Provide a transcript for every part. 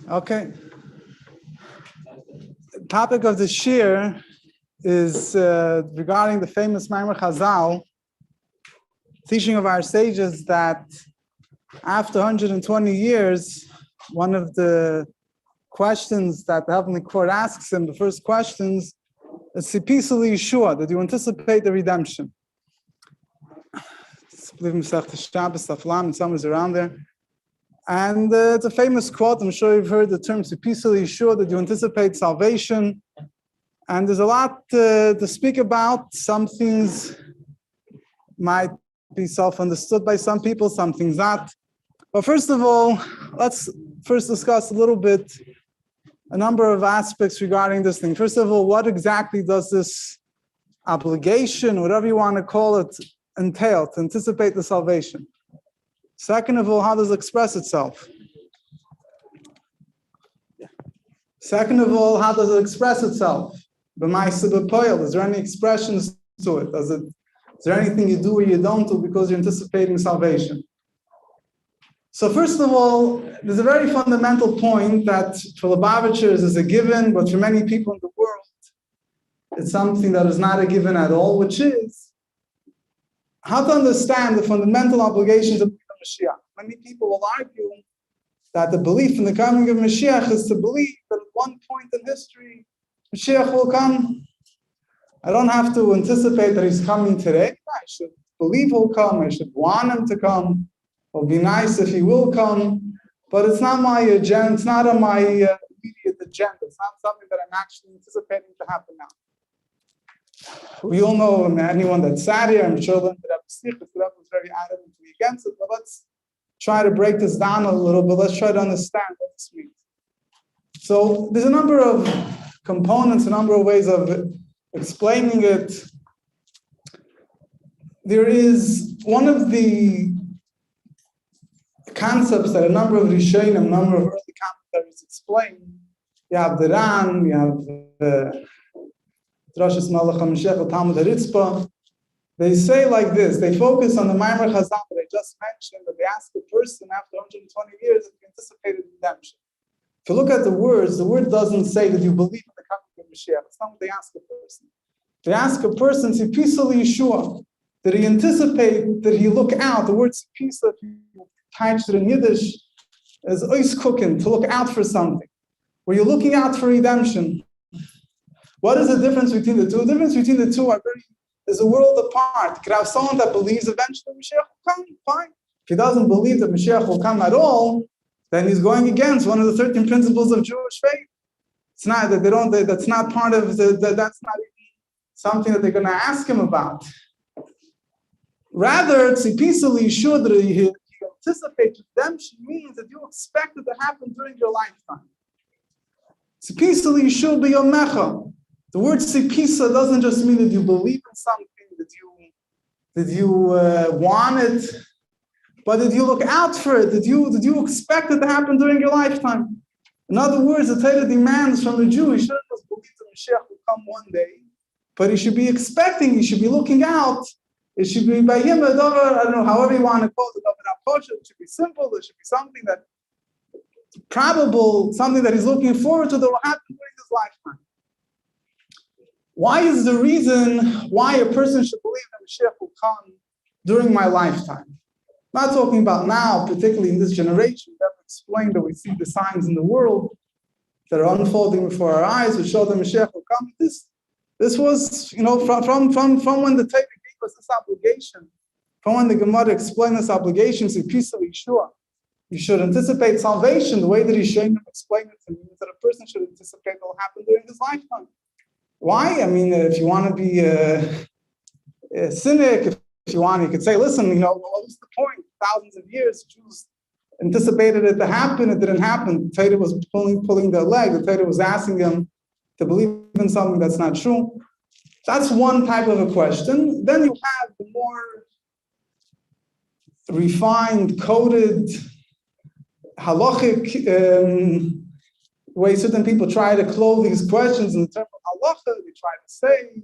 Okay. The topic of the shir is regarding the famous Maimer Chazal, teaching of our sages that after 120 years, one of the questions that the Heavenly Court asks him, the first questions, is Sipisali Yeshua, that you anticipate the redemption. I believe Masechta Shabbos, Taflam, and somewhere's around there. And it's a famous quote. I'm sure you've heard the term Sipisali Yeshua, that you anticipate salvation. And there's a lot to speak about. Some things might be self-understood by some people, some things not. But first of all, let's first discuss a little bit a number of aspects regarding this thing. First of all, what exactly does this obligation, whatever you want to call it, entail to anticipate the salvation? Second of all, how does it express itself? Second of all, how does it express itself? Is there any expressions to it? Is there anything you do or you don't do because you're anticipating salvation? So first of all, there's a very fundamental point that for Lubavitchers is a given, but for many people in the world, it's something that is not a given at all, which is how to understand the fundamental obligations of Moshiach. Many people will argue that the belief in the coming of Moshiach is to believe that at one point in history, Moshiach will come. I don't have to anticipate that he's coming today. I should believe he'll come. I should want him to come. It'll be nice if he will come. But it's not my agenda. It's not on my immediate agenda. It's not something that I'm actually anticipating to happen now. We all know, anyone that sat here, I'm sure that the Rebbe was very adamantly against it. But let's try to break this down a little bit. Let's try to understand what this means. So there's a number of components, a number of ways of explaining it. There is one of the concepts that a number of Rishonim, a number of early commentaries explain. You have the Ran, you have the Drashas Malach HaMashiach, Talmud HaRitzpah. They say like this, they focus on the Maimer Chazal that I just mentioned, that they ask a person after 120 years if he anticipated redemption. If you look at the word doesn't say that you believe in the coming of Moshiach. That's not what they ask a person. They ask a person, Sipisali Yeshua, did he anticipate, did he look out? The word Sipisa, if you touch it in Yiddish, is ois cooking, to look out for something. Were you looking out for redemption? What is the difference between the two? The difference between the two is a world apart. You could have someone that believes eventually Moshiach will come, fine. If he doesn't believe that Moshiach will come at all, then he's going against one of the 13 principles of Jewish faith. It's not that that's not part of that's not even something that they're going to ask him about. Rather, Tzipisali Yeshua, that he anticipates redemption means that you expect it to happen during your lifetime. Tzipisali Yeshua b'yomecha. The word Tzipisa doesn't just mean that you believe in something, that you want it, but did you look out for it? Did you expect it to happen during your lifetime? In other words, the Torah demands from the Jew, he shouldn't just believe that Moshiach will come one day, but he should be expecting, he should be looking out. It should be by him, I don't know, however you want to call it, it should be simple, it should be something that probable, something that he's looking forward to that will happen during his lifetime. Why is the reason why a person should believe that Moshiach will come during my lifetime? I'm not talking about now, particularly in this generation. That explained that we see the signs in the world that are unfolding before our eyes, which show that Moshiach will come. This was, from when the Torah gave us this obligation, from when the Gemara explained this obligation, Sipisali Yeshua. You should anticipate salvation. The way that Rishonim explained it to me is that a person should anticipate what will happen during his lifetime. Why? I mean, if you want to be a cynic, if you want, you could say, listen, what was the point? Thousands of years, Jews anticipated it to happen, it didn't happen. The Torah was pulling their leg. The Torah was asking them to believe in something that's not true. That's one type of a question. Then you have the more refined, coded, halachic way certain people try to clothe these questions in the term of halacha. They try to say,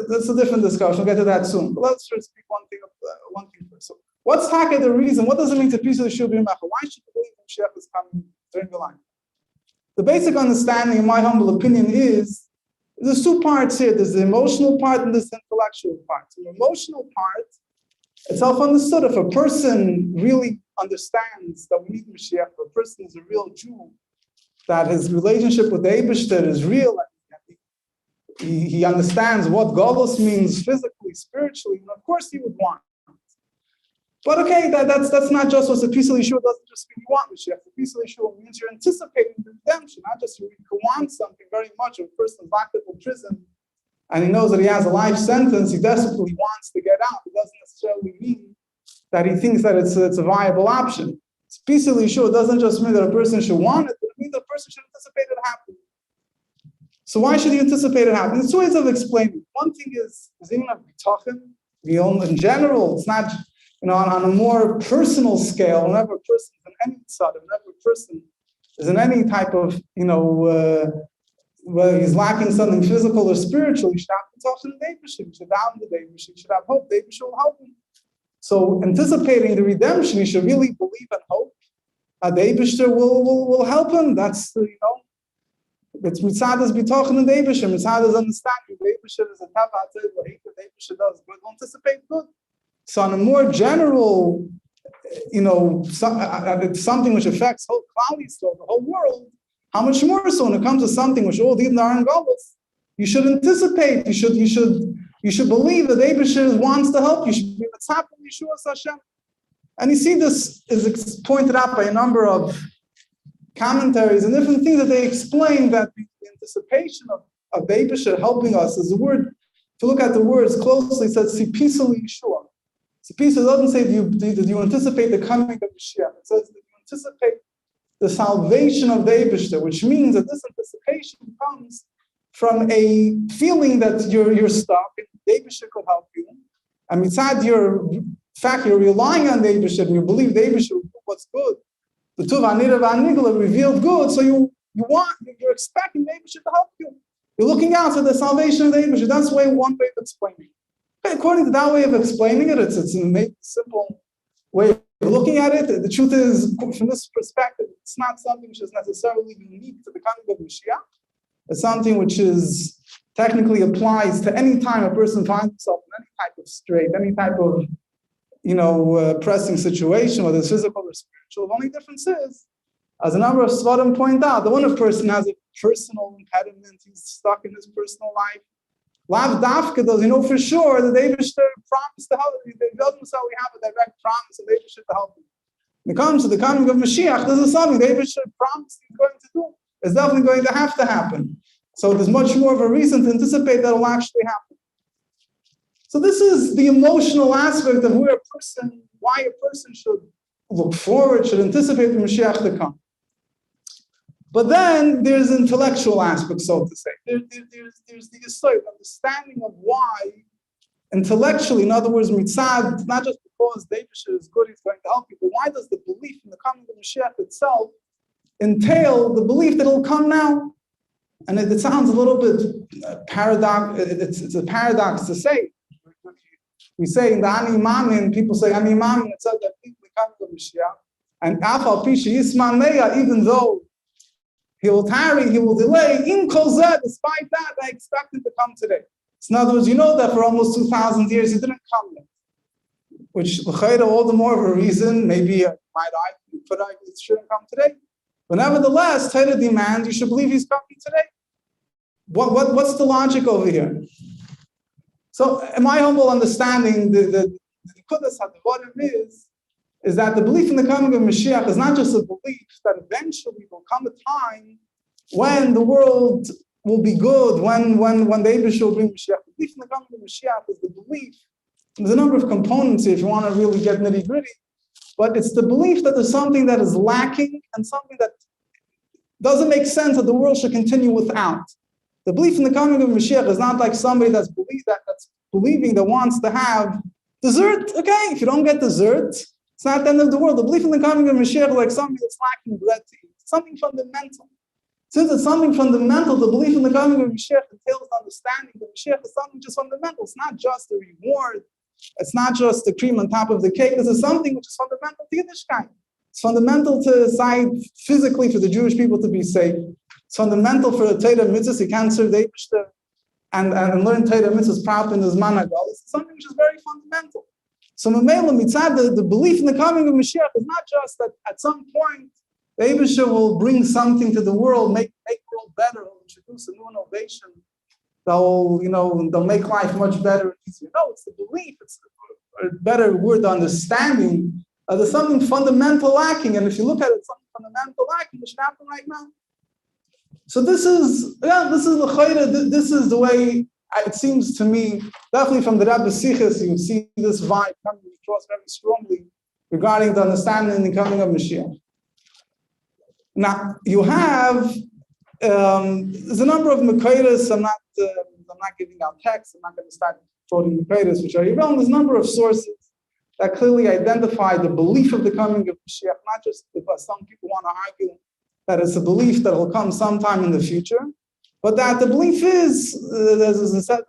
that's a different discussion. We'll get to that soon. But let's first speak one thing first. So what's the reason? What does it mean to Pisah Yeshua b'yomecha? Why should you believe Moshiach is coming during your life. The basic understanding, in my humble opinion, is there's two parts here. There's the emotional part and there's the intellectual part. So the emotional part, it's self-understood. If a person really understands that we need Moshiach, if a person is a real Jew, that his relationship with the Eibishter is real, he understands what Golus means physically, spiritually, and of course he would want. But okay, that's not just what the peace of Yeshua doesn't just mean you want Mashiach. The peace of Yeshua means you're anticipating the redemption, not just you want something very much. If a person is locked up in prison and he knows that he has a life sentence, he desperately wants to get out. It doesn't necessarily mean that he thinks that it's a viable option. The peace of Yeshua doesn't just mean that a person should want it, but it means that a person should anticipate it happening. So why should you anticipate it happening? There's two ways of explaining. One thing is in general, it's not, on a more personal scale, whenever a person is in any tzad, whenever a person is in any type of, whether he's lacking something physical or spiritual, you should have to talk to the Eibishter, you should down the Eibishter, you should have hope, the Eibishter will help him. So anticipating the redemption, you should really believe and hope that the Eibishter will help him. That's, it's mitzadas bitochen and the Eibishter, mitzadas understanding. The Eibishter is a tava, the Eibishter does good, we'll anticipate good. So on a more general, something which affects whole Klal, the whole world, how much more so when it comes to something which all the are in Golus, you should anticipate, you should believe that Eibishter wants to help you. You should be mitzvah Yeshua Hashem. And you see this is pointed out by a number of commentaries and different things that they explain that the anticipation of Eibishter helping us is a word. If you look at the words closely, it says sipisali Yeshua. Sipisali doesn't say do you anticipate the coming of Moshiach. It says that you anticipate the salvation of the Eibishter, which means that this anticipation comes from a feeling that you're stuck and the Eibishter could help you. And besides you're relying on the Eibishter and you believe the Eibishter will do what's good. The Tuv HaNira VaNigla revealed good, so you're expecting the Eibishter to help you. You're looking out for the salvation of the Eibishter. That's one way of explaining it. According to that way of explaining it, it's a simple way of looking at it. The truth is, from this perspective, it's not something which is necessarily unique to the coming of Moshiach. It's something which is technically applies to any time a person finds himself in any type of strait, any type of pressing situation, whether it's physical or spiritual. The only difference is, as a number of Svarim point out, that when a person has a personal impediment, he's stuck in his personal life, Lav Dafka does he know for sure that the Eibishter promised to help him. He doesn't necessarily have a direct promise of the Eibishter to help him. When it comes to the coming of Mashiach, this is something the Eibishter promised he's going to do. It's definitely going to have to happen. So there's much more of a reason to anticipate that it will actually happen. So this is the emotional aspect of why a person should look forward, should anticipate the Mashiach to come. But then there's intellectual aspect, so to say. There's the understanding of why intellectually, in other words, mitzad, not just because the Eibishter is good, he's going to help you, but why does the belief in the coming of Mashiach itself entail the belief that it'll come now? And it sounds a little bit paradox. It's a paradox to say. We say in the Ani Mamin, people say Ani Mamin, it says that people come to Moshiach, and Afal Pishi Yisman Leia, even though he will tarry, he will delay, in Kozeh, despite that, I expect him to come today. So in other words, that for almost 2,000 years he didn't come yet. Which, all the more of a reason, maybe I might argue it shouldn't come today. But nevertheless, Torah demands you should believe he's coming today. What's the logic over here? So, in my humble understanding, the Nikudas HaDvarim is that the belief in the coming of Mashiach is not just a belief that eventually will come a time when the world will be good, when the Eibishter will bring Mashiach. The belief in the coming of Mashiach is the belief. There's a number of components here if you want to really get nitty-gritty, but it's the belief that there's something that is lacking and something that doesn't make sense that the world should continue without. The belief in the coming of Moshiach is not like somebody that's believing that wants to have dessert. Okay, if you don't get dessert, it's not the end of the world. The belief in the coming of Moshiach is like something that's lacking bread to eat. It's something fundamental. Since it's something fundamental, the belief in the coming of Moshiach entails understanding that Moshiach is something just fundamental. It's not just a reward. It's not just the cream on top of the cake. This is something which is fundamental to Yiddishkeit. It's fundamental to decide physically for the Jewish people to be safe. It's fundamental for the Torah mitzvahs. You can't serve the Eibishter and learn Torah mitzvahs properly in the Zman HaGol. It's something which is very fundamental. So Mamela Mitzad, the belief in the coming of Mashiach is not just that at some point the Eibishter will bring something to the world, make the world better, will introduce a new innovation, they'll make life much better and easier. No, it's the belief, it's a better word, understanding. There's something fundamental lacking, and if you look at it, something fundamental lacking, which should happen right now. So this is the way it seems to me, definitely from the Rabbi Sichas, you see this vibe coming across very strongly regarding the understanding and the coming of Mashiach. Now, you have, there's a number of Mekayros. I'm not giving out texts. I'm not going to start quoting Mekayros, which are irrelevant. There's a number of sources that clearly identify the belief of the coming of Mashiach, not just because some people want to argue that it's a belief that will come sometime in the future, but that the belief is, as I said,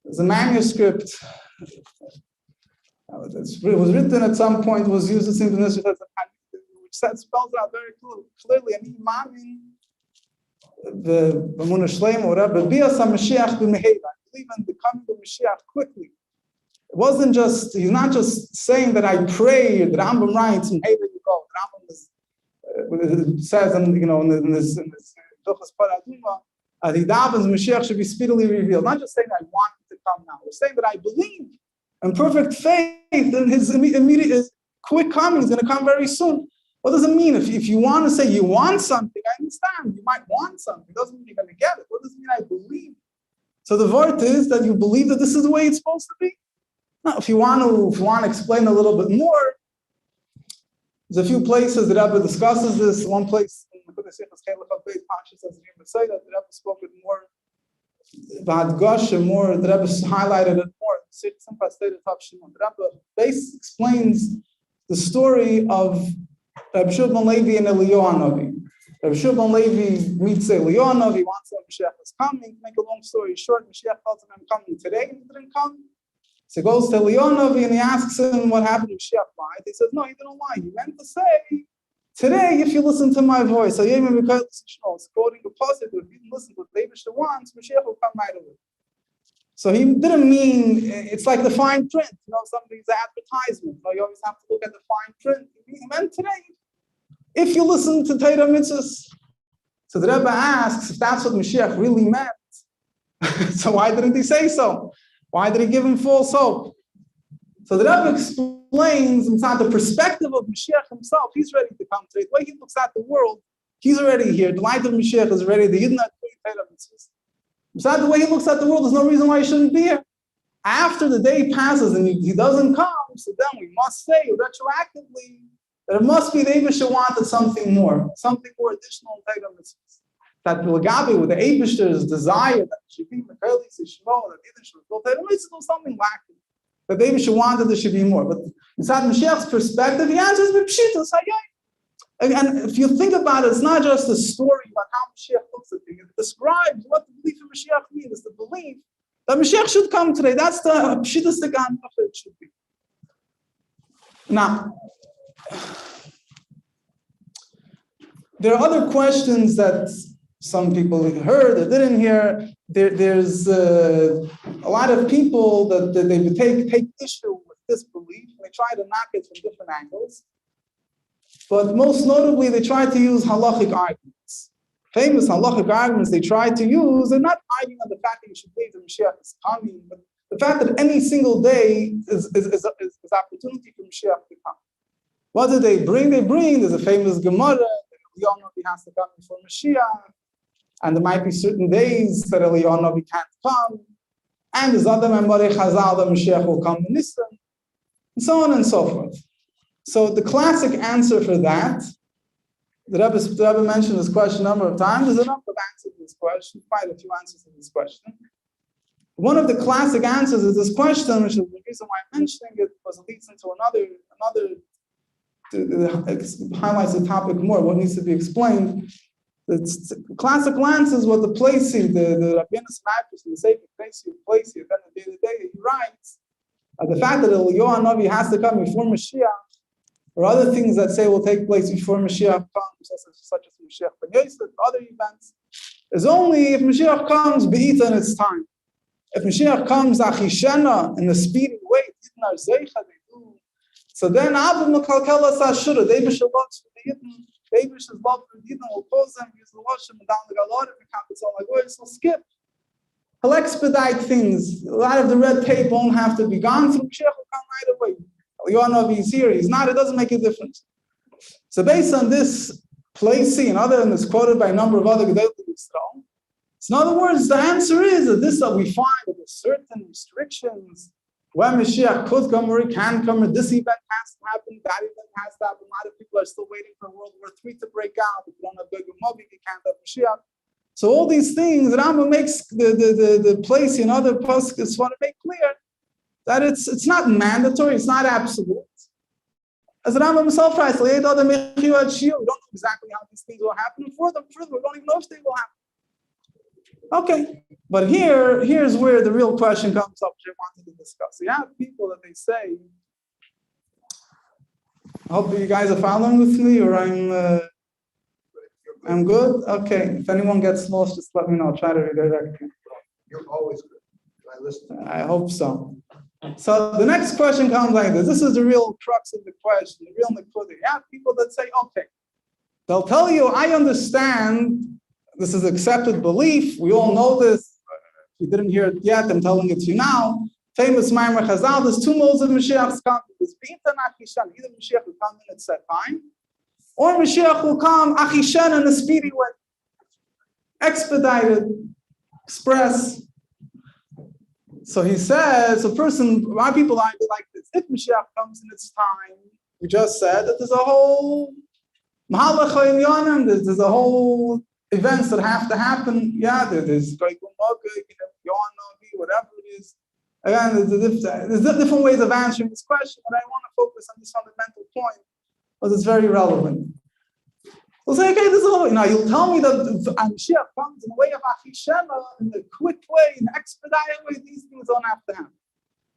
there's a manuscript. It was written at some point, was used as in which spells out very clearly. I mean, the B'munah Shleim or Rabbi Bias HaMashiach b'meheva. I believe in the coming of Mashiach quickly. It wasn't just, he's not just saying that I pray, the Rambam writes, meheva you go. The Rambam says, in this Hilchos Paraduma, the davens Mashiach should be speedily revealed. Not just saying I want him to come now. We're saying that I believe in perfect faith in his immediate, quick coming is going to come very soon. What does it mean? If you want to say you want something, I understand. You might want something. It doesn't mean you're going to get it. What does it mean I believe? So the word is that you believe that this is the way it's supposed to be. Now, if you want to explain a little bit more, there's a few places the Rabbi discusses this. One place in the Kodesh Pasha says the Rabbi spoke it more about Gosh and more. The Rabbi highlighted it more. The Rabbi explains the story of Rabbi Shulman Levi and Eliyahu Hanavi. Rabbi Shulman Levi meets Eliyahu Hanavi, wants to know Mashiach is coming. Make a long story short, Mashiach tells him I'm coming today, and he didn't come. So he goes to Eliyahu Hanavi and he asks him what happened to Mashiach lied. He says, no, he didn't lie. He meant to say, today, if you listen to my voice, it's quoting a positive, if you listen to what David wants, Mashiach will come right away. So he didn't mean, it's like the fine print, somebody's advertisement. You always have to look at the fine print. He meant today, if you listen to Torah mitzvahs. So the Rebbe asks, if that's what Mashiach really meant, so why didn't he say so? Why did he give him false hope? So the Rebbe explains, it's not the perspective of Mashiach himself. He's ready to come today. The way he looks at the world, he's already here. The light of Mashiach is ready. The Yidden Torah mitzvahs. Besides the way he looks at the world, there's no reason why he shouldn't be here. After the day passes and he doesn't come, so then we must say retroactively that it must be the Eibishter wanted something more additional in Torah mitzvahs. That Rabbi, with the Eibishter's desire that it should be Mekalis, Yishmo, that Yidden should build Torah mitzvahs, was something lacking. That the Eibishter wanted there should be more. But inside Mashiach's perspective, he answers with Pshitas, and if you think about it, it's not just a story about how Mashiach looks at things. It describes what the belief in Mashiach means. It's the belief that Mashiach should come today. That's the Pshitastic Hanhacha it should be. Now, there are other questions that some people heard or didn't hear. There's a lot of people that they would take issue with this belief, and they try to knock it from different angles. But most notably, they try to use halachic arguments. Famous halachic arguments they try to use, they're not arguing on the fact that you should believe that Mashiach is coming, but the fact that any single day is opportunity for Mashiach to come. What do they bring? There's a famous Gemara that Eliyahu Hanavi has to come before Mashiach, and there might be certain days that Eliyahu Hanavi can't come, and there's other Memorei Chazal that Mashiach will come in Nisan, and so on and so forth. So the classic answer for that, the Rebbe mentioned this question a number of times. There's a number of answers to this question, quite a few answers to this question. One of the classic answers is this question, which is the reason why I'm mentioning it, because it leads into it highlights the topic more, what needs to be explained. The classic answer is what the Placey, the Rabbinus Matrix, the Sefer Placey, at the end of the day, he writes, the fact that Eliyahu Hanavi has to come before Mashiach or other things that say will take place before Mashiach comes, such as Mashiach ben Yosef, other events, is only if Mashiach comes be'ita in its time. If Mashiach comes achishena in the speedy way, so then Avim Mekalkelas Ashura, the Eibush loves for the Yidden, the Eibish's love for the Yidden will cause them to use the Lashon and down the Galor, if it happens all like words, he'll skip. He'll expedite things. A lot of the red tape won't have to be gone through. Mashiach will come right away. You all know if he's here, he's not, it doesn't make a difference. So based on this placing and other, and it's quoted by a number of other Gedolei Yisrael, so in other words, the answer is that this that we find that there's certain restrictions when Mashiach could come or he can come, or this event has to happen, that event has to happen. A lot of people are still waiting for World War III to break out. If you don't have Gog and Magog, you can't have Mashiach. So all these things, Rambam makes the place in other poskas want to make clear that it's not mandatory, it's not absolute. As Rambam himself writes, we don't know exactly how these things will happen. And further, we don't even know if they will happen. Okay, but here's where the real question comes up, which I wanted to discuss. So you have people that they say, I hope you guys are following with me, or I'm good? Okay, if anyone gets lost, just let me know. I'll try to redirect you. You're always good. I listen. I hope so. So the next question comes like this. This is the real crux of the question, the real nekuda. You have people that say, okay, they'll tell you, I understand, this is accepted belief, we all know this, if you didn't hear it yet, I'm telling it to you now. Famous Maimer Chazal, there's two modes of Mashiach's coming. There's B'ita and Achishan. Either Mashiach will come in at set time, or Mashiach will come Achishan in a speedy way. Expedited, express. So he says, a person, why people argue like this, if Mashiach comes in its time, we just said that there's a whole Mahalach Ha'ilyonim, there's a whole events that have to happen. Yeah, there's whatever it is. Again, there's different ways of answering this question, but I want to focus on this fundamental point because it's very relevant. We'll say, okay, this is all, you'll tell me that Mashiach comes in the way of Achishena, in a quick way, in an expedited way, these things don't have to happen.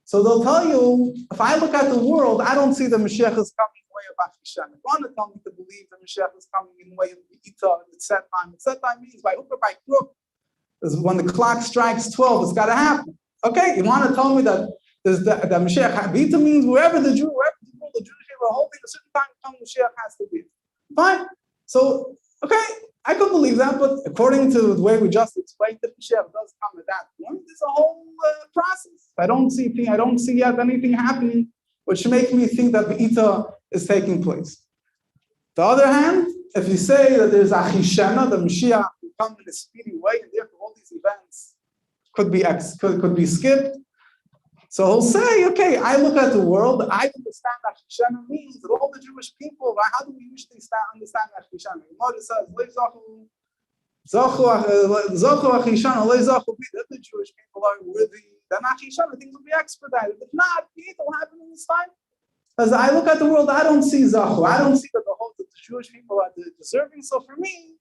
So they'll tell you, if I look at the world, I don't see the Mashiach is coming in the way of Achishena. If you want to tell me to believe the Mashiach is coming in the way of Ita, it's set time. Set time means by hook or by crook. When the clock strikes 12, it's got to happen. Okay, you want to tell me that there's the Mashiach Ita means wherever the Jewish people are holding a certain time, Mashiach has to be. Fine. So, okay, I could believe that, but according to the way we just explained, if Mashiach does come at that point, there's a whole process. I don't see yet anything happening which makes me think that the Ita is taking place. The other hand, if you say that there's Achishena, the Mashiach will come in a speedy way, and therefore all these events could be skipped. So he'll say, okay, I look at the world, I understand that Achishena means that all the Jewish people, right? How do we usually understand Achishena? The Moshe says, if the Jewish people are worthy, then Achishena, things will be expedited. If not, it will happen in this time. As I look at the world, I don't see Zachu. I don't see that the Jewish people are deserving. So for me,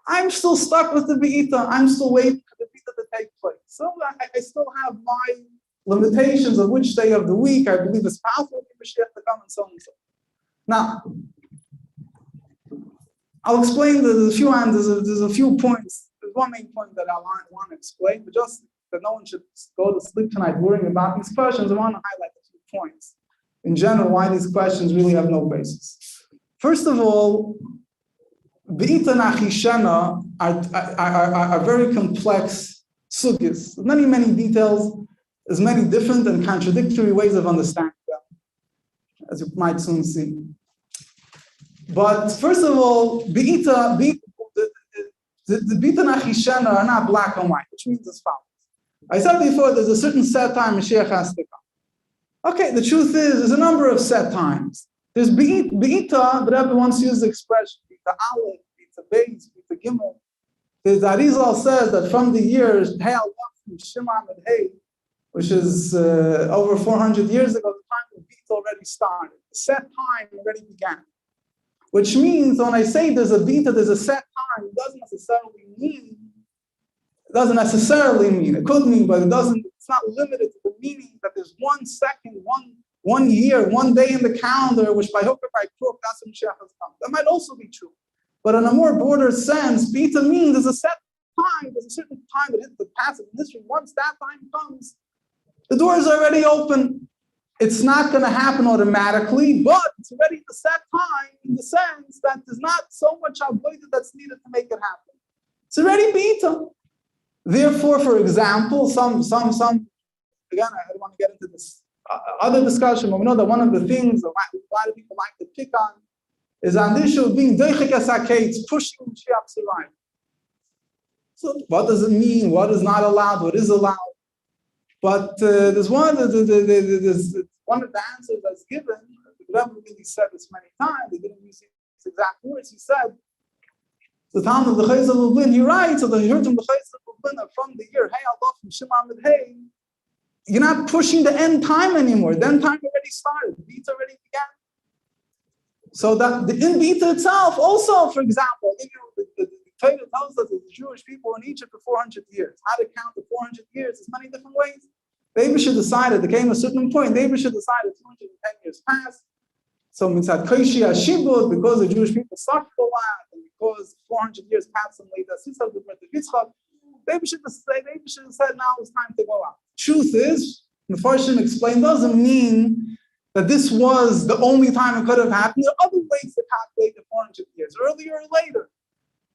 I'm still stuck with the Be'ita. I'm still waiting for the Be'ita to take place. So I still have my limitations of which day of the week I believe it's possible for Mashiach to come and so on and so on. Now, I'll explain there's a few points. There's one main point that I want to explain, but just that no one should go to sleep tonight worrying about these questions, I want to highlight a few points. In general, why these questions really have no basis. First of all, Be'ita and Achishena are very complex sugis. Many, many details. There's many different and contradictory ways of understanding them, as you might soon see. But first of all, the Be'ita and Achishena are not black and white, which means as follows. I said before, there's a certain set time Mashiach has to come. Okay, the truth is, there's a number of set times. There's Be'ita, but everyone uses the expression, Be'ita Aleph, Be'ita Beis, Be'ita Gimel. The Arizal says that from the years, Hey Allah, from Shimon and Hey, which is over 400 years ago, the time of Be'ita already started. The set time already began. Which means when I say there's a Be'ita, there's a set time, it doesn't necessarily mean, it could mean, but it's not limited to the meaning that there's 1 second, one 1 year, 1 day in the calendar, which by hook or by crook, that's when Moshiach has come. That might also be true. But in a more broader sense, Bita means there's a set time, there's a certain time that hits the passive in history. Once that time comes, the door is already open. It's not going to happen automatically, but it's already the set time in the sense that there's not so much avoided that's needed to make it happen. It's already Bita. Therefore, for example, some again, I don't want to get into this other discussion, but we know that one of the things a lot of people like to pick on is on the issue of being doichek esakei, pushing Moshiach's arrival. So what does it mean? What is not allowed? What is allowed? But there's one of the answers that's given. The Rabbi really said this many times. They didn't use his exact words. He said, the time of the Chayzer Lublin, he writes, so he heard from the Chayzer Lublin from the year, hey, Allah, from Shimon with hey, you're not pushing the end time anymore. The end time already started. The beat already began. So that the in Bita itself, also, for example, the Torah tells us that the Jewish people in Egypt for 400 years. How to count the 400 years? There's many different ways. The Abishah decided, there came a certain point, the Abishah decided 210 years passed. So Mitzad Koishi Hashibud, because the Jewish people suffered a lot, and because 400 years passed and later Sisal, the birth of Yitzchak, the Abishah said, now it's time to go out. Truth is, the Mepharshim explained, doesn't mean that this was the only time it could have happened. There are other ways to calculate the 400 years, earlier or later.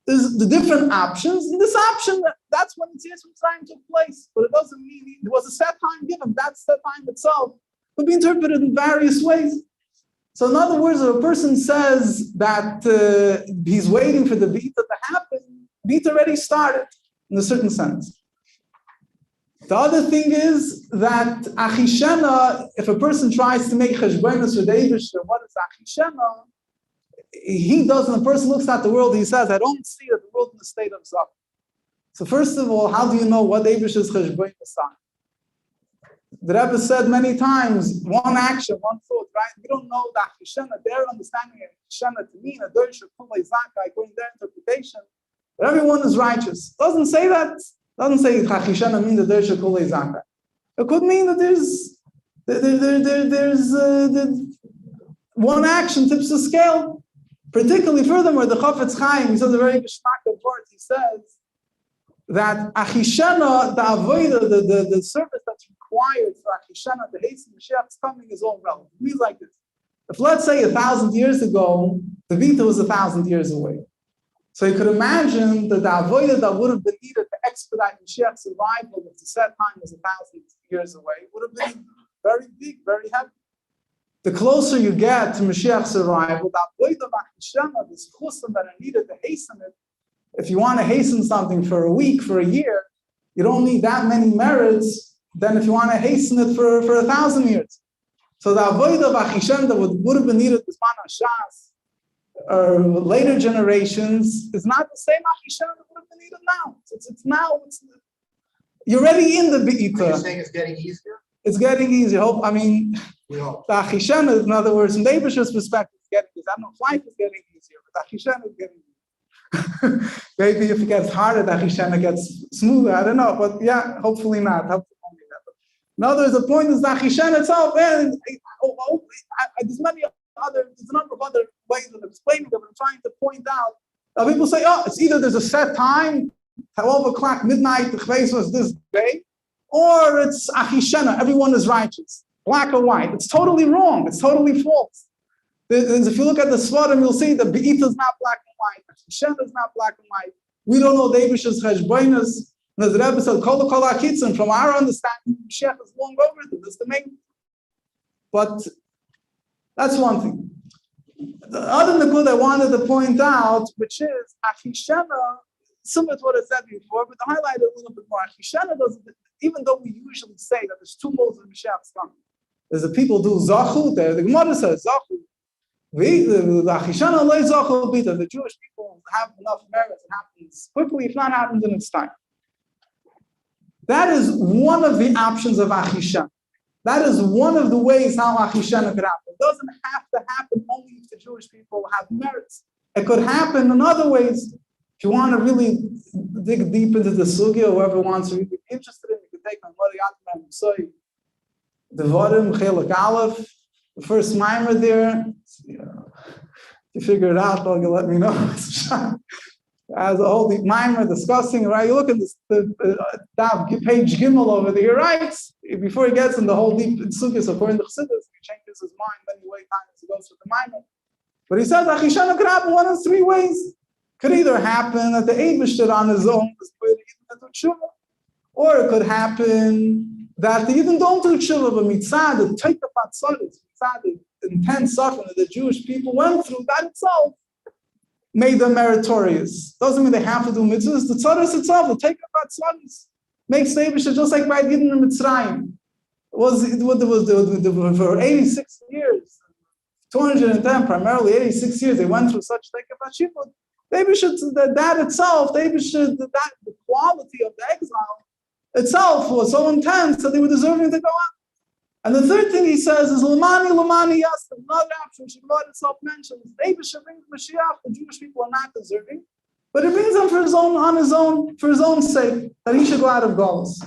There's the different options. And this option, that's when the Tziyas Mitzrayim took place. But it doesn't mean there was a set time given. That set time itself could be interpreted in various ways. So in other words, if a person says that he's waiting for the Bita to happen, Bita already started in a certain sense. The other thing is that Achishena, if a person tries to make cheshbonos with Eibusher, what is Achishena? He doesn't, the person looks at the world, he says, I don't see that the world in a state of Zach. So first of all, how do you know what Eibusher's cheshbonos are? The Rebbe said many times, one action, one thought, right? We don't know that Achishena, their understanding of Achishena to mean a Dorsha Kulei Zaka, according to their interpretation, but everyone is righteous. Doesn't say that. Doesn't say Achishena means that there's a Kulei Zaka. It could mean that there's one action tips the scale. Particularly, furthermore, the Chafetz Chaim, he says a very geschmacked word. He says that Achishena, the avodah, the service that's required for Achishena, the hasten Mashiach's coming is all relevant. It means like this. If let's say 1,000 years ago, the Vita was 1,000 years away. So you could imagine that the avodah that would have been needed to expedite Mashiach's arrival if the set time was 1,000 years away would have been very big, very heavy. The closer you get to Mashiach's arrival, the avodah of Achishena, this chusim that are needed to hasten it, if you want to hasten something for a week, for a year, you don't need that many merits than if you want to hasten it for 1,000 years. So the avodah of Achishena that would have been needed to Zman HaShas, or later generations, is not the same Achishena that would have been needed now. It's now, you're already in the Be'ita. Are you saying it's getting easier? It's getting easier. We hope. The Achishena, in other words, from the Eibusher's perspective, it's getting easier. I don't know if life is getting easier, but Achishena is getting easier. Maybe if it gets harder, the Achishena gets smoother. I don't know, but yeah, hopefully not. Hopefully not. In other words, the point is the Achishena itself, and there's a number of other ways of explaining it, but I'm trying to point out that people say, oh, it's either there's a set time, 12 o'clock, midnight, the Chveis was this day, or it's Achishena, everyone is righteous, black or white. It's totally wrong. It's totally false. If you look at the Svarim, you'll see that Be'ita is not black and white. Achishena is not black and white. We don't know the Eibusher's cheshbonos. And as the Rebbe said, Kol HaKitzon, from our understanding, Moshiach is long overdue. That's the main. But that's one thing. The other nakud I wanted to point out, which is Achishena, similar to what I said before, but to highlight it a little bit more. Achishena doesn't, even though we usually say that there's two modes of Mashiach's coming. There's the people do Zachu, the Gemara says Zachu. The Achishena lay Zachu Bita. The Jewish people have enough merit, it happens quickly. If not happens, then it's time. That is one of the options of Achishena. That is one of the ways how Achishena could happen. It doesn't have to happen only if the Jewish people have merits. It could happen in other ways. If you want to really dig deep into the sugya, whoever wants to really be interested in it, you can take on Moshiach. Devarim Chelik Aleph, the first mimer there. If you figure it out, you'll let me know. As a whole deep mimer discussing, right? You look at this, page Gimel over there, he writes, before he gets in the whole deep sukkahs, according to Chassidus, he changes his mind many times as he goes with the mimer. But he says, Achishana could happen one of three ways. Could either happen that the Eibishter on his own is put into tshuva, or it could happen that the Yidden don't do tshuva, but mitzad, the takeapat sadis, mitzad, the intense suffering that the Jewish people went through, that itself made them meritorious. Doesn't mean they have to do mitzvahs. The tzadis itself, the takeapat sadis, makes the Eibishter just like by Yidden in Mitzrayim. For 86 years, 210, primarily 86 years, they went through such takeapat shivud. Maybe that itself, the quality of the exile itself was so intense that they were deserving to go out. And the third thing he says is Lamani Yas, another option which God itself mentions. Maybe should bring Moshiach, the Jewish people are not deserving, but it brings them for his own sake, that he should go out of Galus.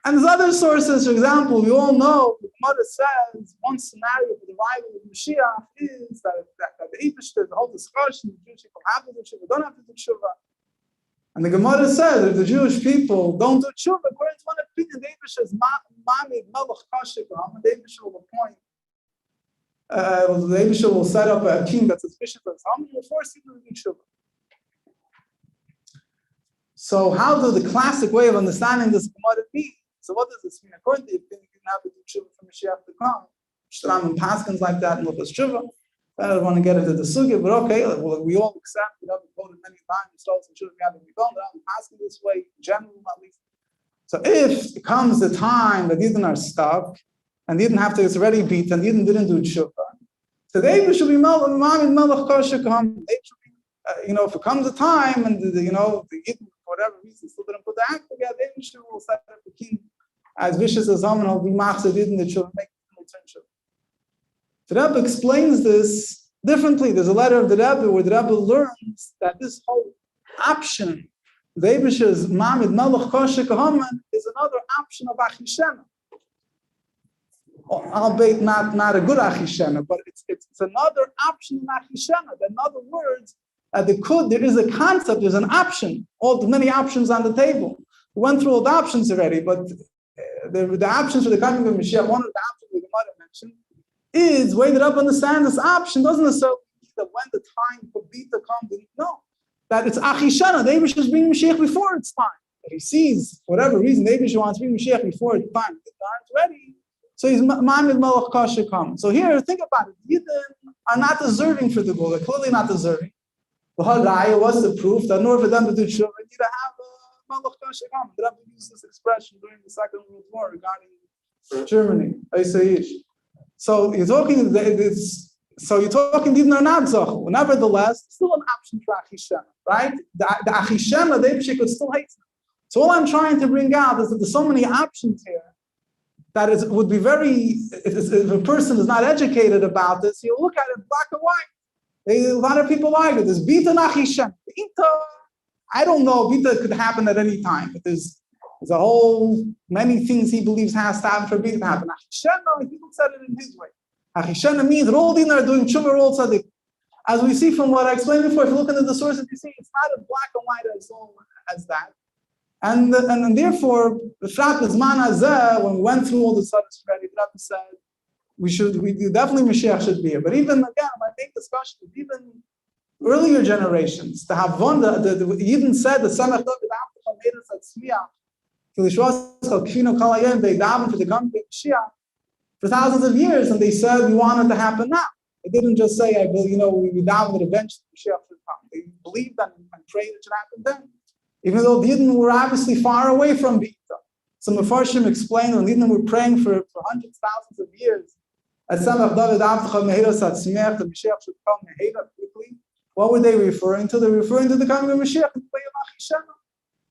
And there's other sources, for example, we all know the Gemara says one scenario for the arrival of Moshiach is that the Eibishter, the whole discussion, the Jewish people have to do tshuva, don't have to do tshuva. And the Gemara says that the Jewish people don't do tshuva, according to one opinion, the Eibishter is Mamid Melech Kashik, and the Eibishter will appoint, the Eibishter will set up a king that's his bishop, and will force him to do tshuva. So how does the classic way of understanding this Gemara be? So what does this mean? According to the opinion, you can have to do tshuva for Moshiach to come. Shtaram and Paskins like that, and Luchas tshuva. I don't want to get into the sugya, but okay, well, we all accept, we have quoted many times, Stolz and tshuva have to be done, I'm asking this way, in general at least. So if it comes the time that Yidden are stuck, and Yidden have to, it's already beat, and Yidden didn't do tshuva, today we should be Melech Kosher come. If it comes a time, and the Yidden, for whatever reason, still didn't put the act together, they will set up the king as vicious as Haman, will be machzed in the tshuva, make the tshuva. The Rebbe explains this differently. There's a letter of the Rebbe where the Rebbe learns that this whole option, the Eibishter's Mamid Melech Kosher Haman, is another option of Achishena. Albeit not a good Achishena, but it's another option in Achishena. In other words, there is a concept, there's an option, all the many options on the table. We went through all the options already, but the options for the coming of Mashiach, one of the options the Gemara mentioned, is way that up understand this option doesn't necessarily mean that when the time for Bita comes, no, that it's Achishana, the Eibishter is bringing Mashiach before it's time. That he sees, for whatever reason, the Eibishter wants to bring Mashiach before it's time. They aren't ready. So he's Mamid Melech Kosher come. So here, think about it. Yidden are not deserving for the goal. They're clearly not deserving. The Haraya was the proof that in order for them to do tshuva, they need to have a Melech Kosher come. The Rebbe used this expression during the Second World War regarding Germany. So you're talking, Yidden are not Zochel. Nevertheless, still an option for Achishena, right? The Achishena, the Eibishter could still hate them. So all I'm trying to bring out is that there's so many options here that it would be very, if a person is not educated about this, he'll look at it black and white. A lot of people argue, there's Bita and Achishena. Bita, I don't know, Bita could happen at any time, but there's a whole, many things he believes has to happen for Bita to happen. Achishena, he looks at it in his way. Achishena means that all Din are doing tshuva, all tzaddik. As we see from what I explained before, if you look into the sources, you see it's not as black and white as that. And therefore, the Frat Zman Hazeh, when we went through all the studies already, the Rabbi said, definitely Mashiach should be here. But even again, my big discussion is even earlier generations, to have one, the Yidden said that Samach David Avdcha made us at Tzmiach, they davened for the coming of Mashiach for thousands of years, and they said we want it to happen now. They didn't just say, we davened that eventually Mashiach should come. They believed and prayed it should happen then. Even though the Yidden were obviously far away from Bita. Some Mefarshim explained when the Yidden were praying for hundreds, thousands of years, at Samach David Avdcha Mehiras at Tzmiach, the Mashiach should come Mehira quickly. What were they referring to? They're referring to the coming of Mashiach in the way of Achishena.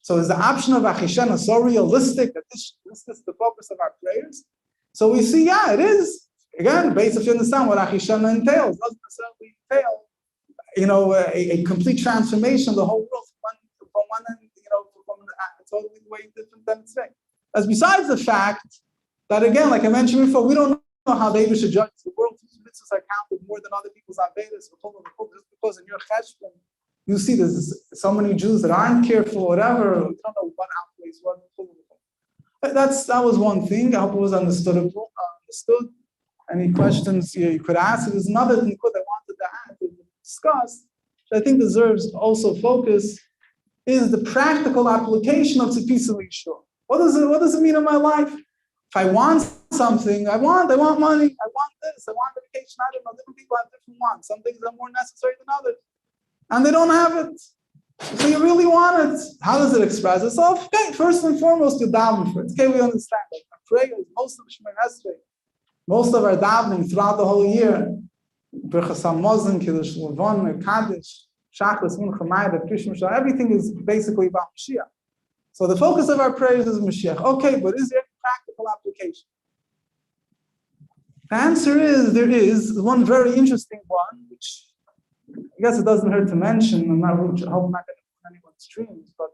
So is the option of Achishena so realistic that this is the focus of our prayers? So we see, it is. Again, based if you understand what Achishena entails, it doesn't necessarily entail, a complete transformation of the whole world from one end, from a totally way different than today. As besides the fact that again, like I mentioned before, we don't know how the should judge the world. Whose mitzvahs are counted more than other people's avedas, just because in your cheshbon you see there's so many Jews that aren't careful, whatever. You don't know what outweighs what. That was one thing. I hope it was understood. Any questions you could ask? There's another thing that I wanted to add to discuss, that I think deserves also focus, is the practical application of tzipisa l'ishur. What does it mean in my life? If I want something, I want money, I want this, I want vacation, I don't know, different people have different wants. Some things are more necessary than others. And they don't have it. So you really want it. How does it express itself? Okay, first and foremost, you daven for it. Okay, we understand that. Prayers, most of Shemoneh Esrei, most of our davening throughout the whole year, Birchas HaMazon, Kiddush Levon, Kaddish, Shachris, Mincha, Ma'ariv, Krishma, everything is basically about Moshiach. So the focus of our prayers is Moshiach. Okay, but is there any practical application? The answer is there is one very interesting one, which I guess it doesn't hurt to mention. I hope I'm not going to put anyone's dreams, but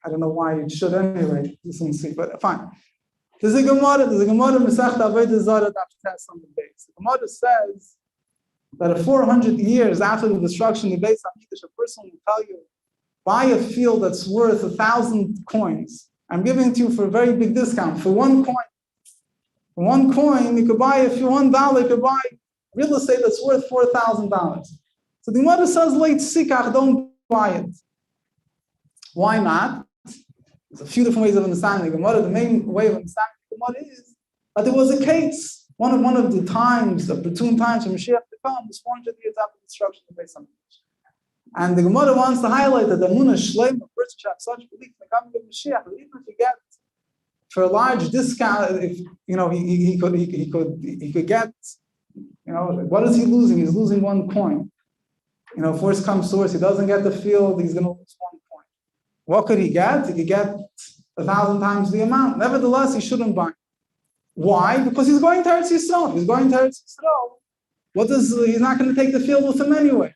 I don't know why it should anyway. We'll see, but fine. There's a Gemara, Masechta Avodah Zarah Daf Tes on the base. The Gemara says that 400 years after the destruction of the Beis HaMikdash, a person will tell you, buy a field that's worth 1,000 coins. I'm giving it to you for a very big discount. For one coin, you could buy, if you $1, you could buy real estate that's worth $4,000. So the Gemara says, late sikach, don't buy it. Why not? There's a few different ways of understanding the Gemara. The main way of understanding the Gemara is that there was a case. One of the times, the opportune times for Moshiach to come was 400 years after the destruction of the Beis HaMikdash. And the Gemara wants to highlight that the Munah Shleim, a person should have such belief in the coming of Moshiach, that even if you get for a large discount, if he could get, what is he losing? He's losing one coin. First comes source, he doesn't get the field, he's going to lose 1 point. What could he get? He could get 1,000 times the amount. Nevertheless, he shouldn't buy. Why? Because he's going to Eretz Yisrael. He's going to Eretz Yisrael. He's not going to take the field with him anyway.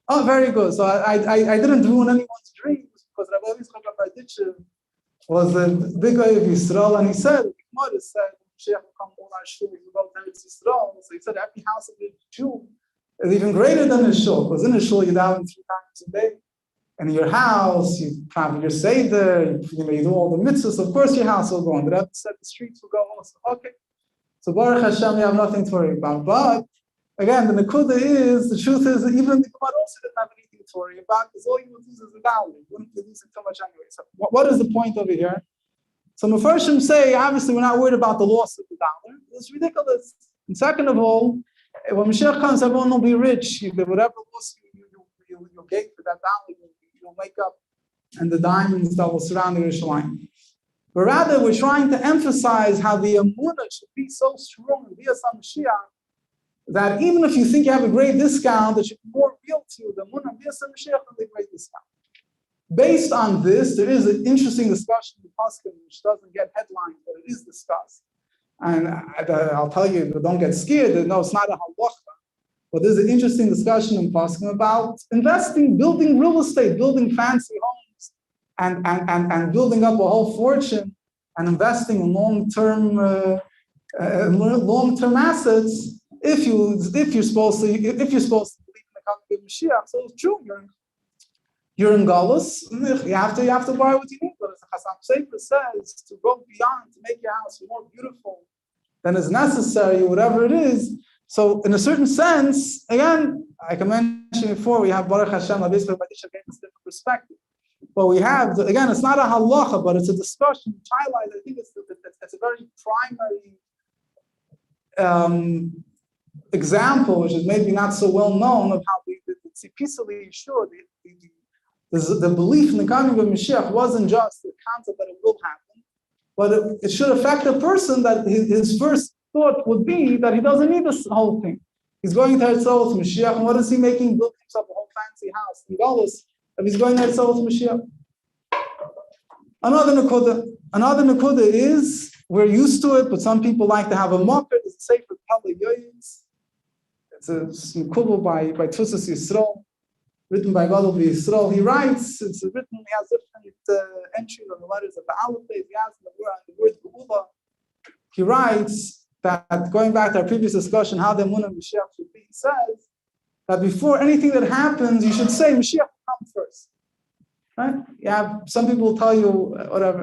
Oh, very good. So I didn't ruin anyone's dreams, because Rabbi Yisrael was a big guy of Yisrael, and he said, the Gemara said, Moshiach will come to all our shul, he will go to Eretz Yisrael. So he said, every house of a Jew is even greater than his shul, because in his shul you daven 3 times a day. And in your house, you travel your seder, you do all the mitzvahs. Of course, your house will go on. The Rebbe said the streets will go also. Okay. So Baruch Hashem, you have nothing to worry about. But again, the Nakuda is, the truth is, that even the Gemara also didn't have anything to worry about, because all you would lose is the dollar. You wouldn't be losing too much anyway. So what is the point over here? So Mefarshim say, obviously, we're not worried about the loss of the dollar. It's ridiculous. And second of all, when Mashiach comes, everyone will be rich. Whatever loss you gave for that dollar, you'll make up, and the diamonds that will surround the Yerushalayim. But rather, we're trying to emphasize how the Emunah should be so strong in B'yas HaMashiach that even if you think you have a great discount, it should be more real to you. The Emunah B'yas HaMashiach is a great discount. Based on this, there is an interesting discussion in Paskin, which doesn't get headlines, but it is discussed. And I'll tell you, don't get scared. No, it's not a halacha. But there's an interesting discussion in Paskin about investing, building real estate, building fancy homes, and building up a whole fortune, and investing in long-term assets. If you're supposed to believe in the coming of Mashiach, so it's true. You're in Galus. You have to buy what you need. But as the Chasam Sofer says, to go beyond, to make your house more beautiful than is necessary, whatever it is. So in a certain sense, again, like I mentioned before, we have Baruch Hashem, obviously, but this again, it's a different perspective. But we have, again, it's not a halacha, but it's a discussion which highlights, I think it's a very primary example, which is maybe not so well known, of how the tzipisa l'ishur, the belief in the coming of Moshiach wasn't just the concept that it will happen, but it should affect a person that his first thought would be that he doesn't need this whole thing. He's going to Eretz with Mashiach, and what is he making? Building himself a whole fancy house. Regardless, if he's going to Eretz with Mashiach. Another nakuda is, we're used to it, but some people like to have a mocker. There's a sefer Pele Yoyitz. It's a nakuda by Tusas Yisrael, written by Gadol Yisrael. He writes, he has different entries on the letters of the Aleph. He has the word Geula. he writes that, going back to our previous discussion, how the Emunah Mashiach should be, he says that before anything that happens, you should say Mashiach will come first. Right? You have some people tell you whatever.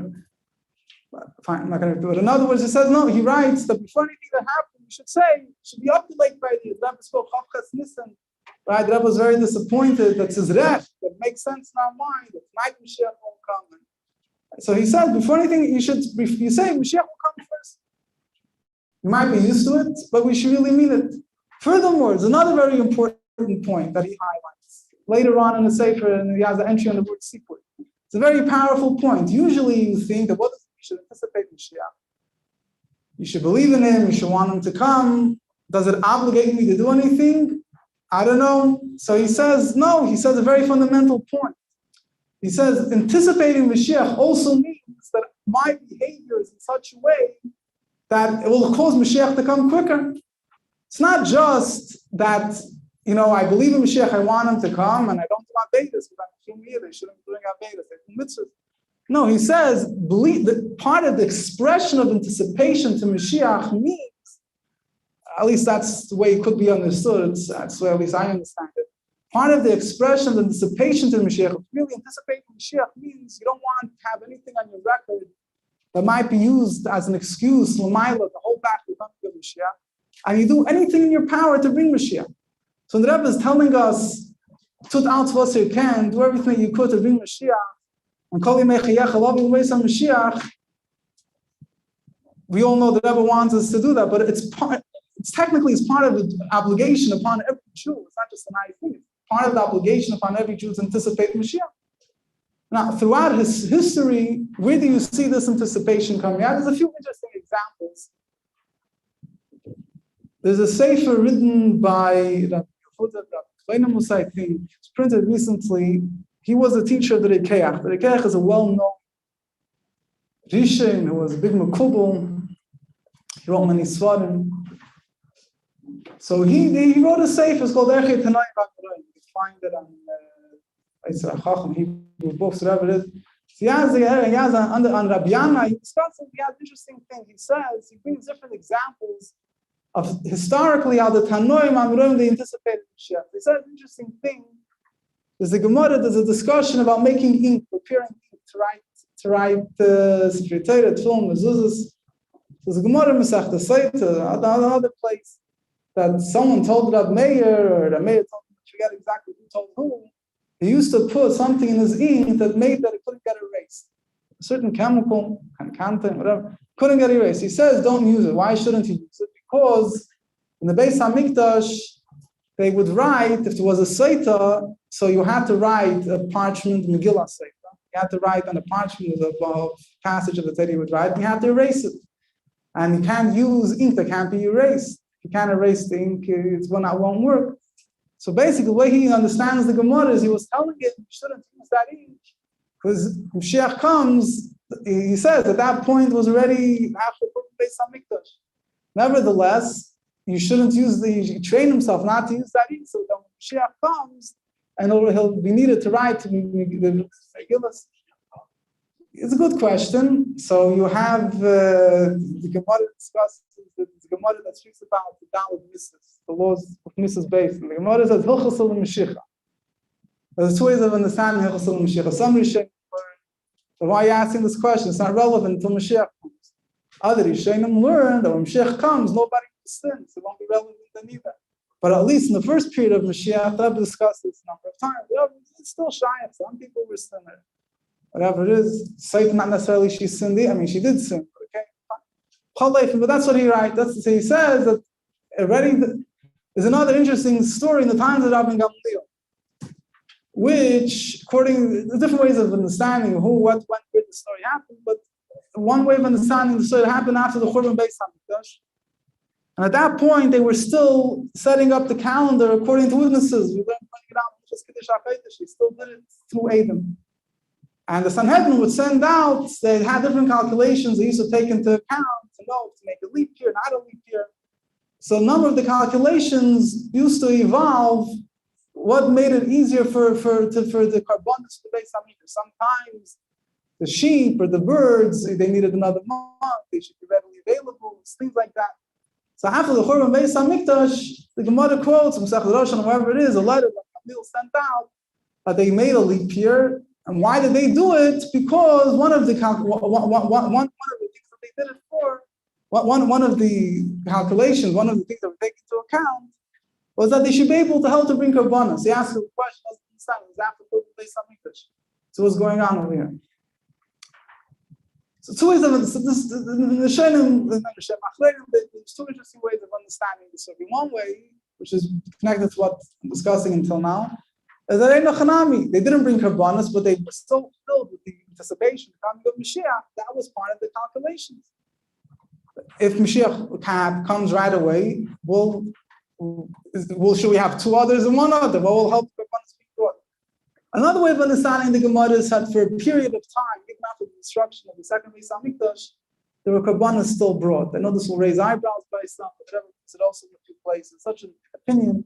Fine, I'm not going to do it. In other words, he says no. He writes that before anything that happens, you should say, should be up to like by the Rabbi spoke Chavchas Nissen. Right? The Rabbi was very disappointed. That's his rech. That makes sense in our mind. That night Mashiach won't come. So he said, before anything, you say Mashiach will come first. You might be used to it, but we should really mean it. Furthermore, there's another very important point that he highlights later on in the Sefer, and he has the entry on the word Sipur. It's a very powerful point. Usually you think that you should anticipate Mashiach. You should believe in him, you should want him to come. Does it obligate me to do anything? I don't know. So he says, no, he says a very fundamental point. He says, anticipating Mashiach also means that my behavior is in such a way that it will cause Mashiach to come quicker. It's not just that, I believe in Mashiach, I want him to come, and I don't do Avedis, because I'm a they shouldn't be doing Avedis, they do mitzvahs. No, he says, believe that part of the expression of anticipation to Mashiach means, at least that's the way it could be understood, that's the way at least I understand it. Part of the expression of anticipation to Mashiach, really anticipating Mashiach means you don't want to have anything on your record that might be used as an excuse, Lamaila, to hold back the coming of Mashiach, and you do anything in your power to bring Mashiach. So the Rebbe is telling us, tut out what you can, do everything you could to bring Mashiach, and Kol Yimei Chayecha, loving ways on Mashiach. We all know the Rebbe wants us to do that, but it's part of the obligation upon every Jew. It's not just an nice thing. Part of the obligation upon every Jew to anticipate Mashiach. Now, throughout his history, where do you see this anticipation coming out? There's a few interesting examples. There's a sefer written by Rabbi, I think, it's printed recently. He was a teacher of the Rekeach. The Rekeach is a well-known Rishon who was a big Mekubal. He wrote many Svarim. So he wrote a sefer, it's called Erchet Tanai Rabbi. You can find it on Eitzah Chacham, Hebrew books, whatever it is. He has on Rabbi Yana, he discusses, he has an interesting thing. He says, he brings different examples of historically how the Tanoim Amroim, they anticipated Mashiach. He said an interesting thing. There's a Gemara, there's a discussion about making ink, preparing ink to write Sifrei Torah, Tefillin, Mezuzos. There's a Gemara Masech the Saita, another place, that someone told Rabbi Meir, or Rabbi Meir told him, I forget exactly who told who, he used to put something in his ink that made that it couldn't get erased. A certain chemical, cancantin, whatever, couldn't get erased. He says, don't use it. Why shouldn't you use it? Because in the Beis HaMikdash, they would write, if there was a Saita, so you had to write a parchment Megillah Saita. You had to write on a parchment with a passage of the Torah you would write, and you had to erase it. And you can't use ink that can't be erased. If you can't erase the ink, it won't work. So basically, the way he understands the Gemara is he was telling him you shouldn't use that ink. Because Moshiach comes, he says at that point was already after the Beis HaMikdash. Nevertheless, you shouldn't he train himself not to use that ink, so that when Moshiach comes, and he'll be needed to write the Megillah. It's a good question. So you have the Gemara discusses the Gemara that speaks about the Daled Misses, the laws of Misses based. And the Gemara says Hilchos Mashiach. There's two ways of understanding Hilchos Mashiach. Some Rishonim learn, why are you asking this question? It's not relevant until Mashiach comes. Other Rishonim learn that when Mashiach comes, nobody will sin, so it won't be relevant then either. But at least in the first period of Mashiach, I've discussed this a number of times. It's still shy. Some people were sinners. Whatever it is, Satan, not necessarily she sinned. She did sin. Okay, but that's what he writes. So he says that already there's another interesting story in the times of Rabbi Gamliel, which, according to different ways of understanding who, what, when, where the story happened, but one way of understanding the story happened after the Churban Beis HaMikdash. And at that point, they were still setting up the calendar according to witnesses. We learned he still did it through Adam. And the Sanhedrin would send out, they had different calculations they used to take into account to know to make a leap year, not a leap year. So a number of the calculations used to evolve what made it easier for the Karbonis to Beis HaMikdash. Sometimes the sheep or the birds, they needed another month, they should be readily available, things like that. So after the Churban Beis HaMikdash, the Gemara quotes, Masechet Rosh Hashanah, wherever it is, a letter that Kamil sent out, that they made a leap year. And why did they do it? Because one of the things that they did it for, one of the calculations, one of the things that were taken into account, was that they should be able to help to bring Karbanos. He asked the question, it was after Churban Beis HaMikdash. So what's going on over here? So two ways of there's two interesting ways of understanding this. So one way, which is connected to what I'm discussing until now, is that they didn't bring Karbanos, but they were still filled with the anticipation of coming of Moshiach. That was part of the calculations. If Moshiach comes right away, should we have two others and one other? What will help Karbanos be brought? Another way of understanding the Gemara is that for a period of time, even after the destruction of the second Beis HaMikdash, there were Karbanos still brought. I know this will raise eyebrows by some, but whatever, it also took place. In such an opinion,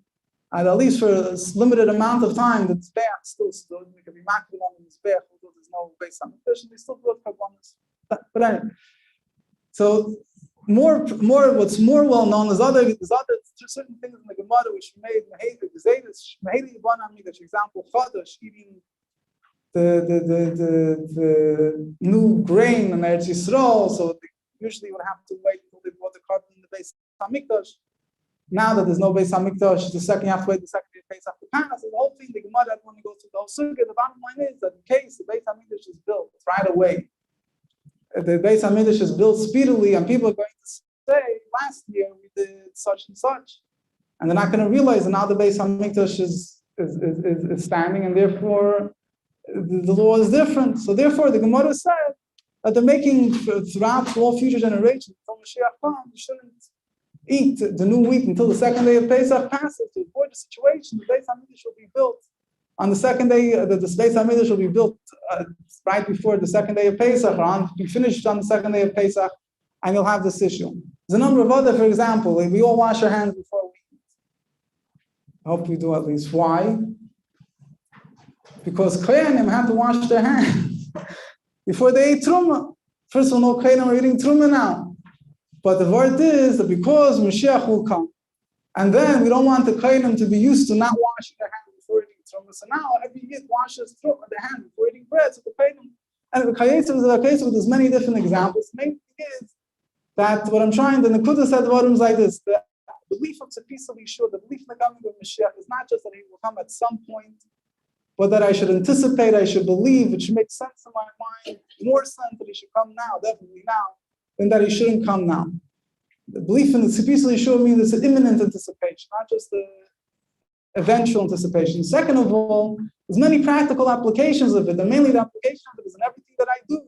and at least for a limited amount of time, the Mizbeach still stood. We could be makbid on the Mizbeach, although there's no Beis HaMikdash, and they still brought Karbanos. But anyway, so what's more well known is there's certain things in the Gemara which made Meheli Yibana, for example, Chodesh, eating the new grain in Eretz Yisrael, so they usually would have to wait until they brought the carbon in the Beis HaMikdash. Now that there's no Beis HaMikdash, the second you have to wait the second day of Pesach to pass. So the whole thing, the Gemara doesn't want to go through the whole circuit. The bottom line is that in case the Beis HaMikdash is built right away, the Beis HaMikdash is built speedily, and people are going to say, last year we did such and such, and they're not going to realize that now the Beis HaMikdash is standing, and therefore the law is different. So therefore, the Gemara said that they're making throughout all future generations until Moshiach comes, you shouldn't eat the new wheat until the second day of Pesach passes to avoid the situation. The Beis HaMikdash will be built on the second day. The Beis HaMikdash will be built right before the second day of Pesach, or be finished on the second day of Pesach, and you'll have this issue. There's a number of other, for example, we all wash our hands before we eat. I hope we do at least. Why? Because Kohanim had to wash their hands before they ate Truma. First of all, no Kohanim are eating Truma now. But the word is that because Moshiach will come, and then we don't want the Kohanim to be used to not washing their hands before eating Truma. So now every Yid washes Truma their hands before eating bread. So the Kohanim, and the Kayetz, there's many different examples. The main thing is that what I'm trying, the Nekuda said the bottom is like this: the belief of Tzipisa Sure, the belief in the coming of Moshiach is not just that he will come at some point, but that I should anticipate, I should believe, it should make sense in my mind, more sense that he should come now, definitely now, than that he shouldn't come now. The belief in the Tzipisa Sure means it's an imminent anticipation, not just the eventual anticipation. Second of all, there's many practical applications of it, and mainly the application of it is in everything that I do.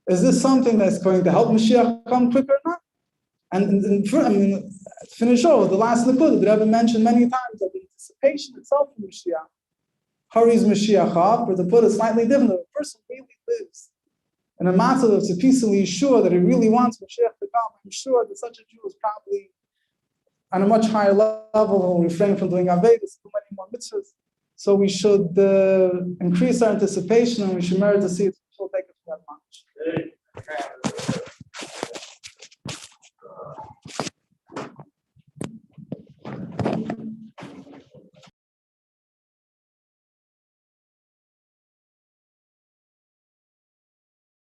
Is this something that's going to help Mashiach come quicker or not? And to finish off, the last Nakuda that I've mentioned many times, that the anticipation itself of Mashiach hurries Mashiach up, or to put it slightly different, if a person really lives in a matter of sufficiently sure that he really wants Mashiach to come, I'm sure that such a Jew is probably on a much higher level, will refrain from doing Avedas, do many more mitzvahs. So we should increase our anticipation, and we should merit to see it. We'll take it for that much.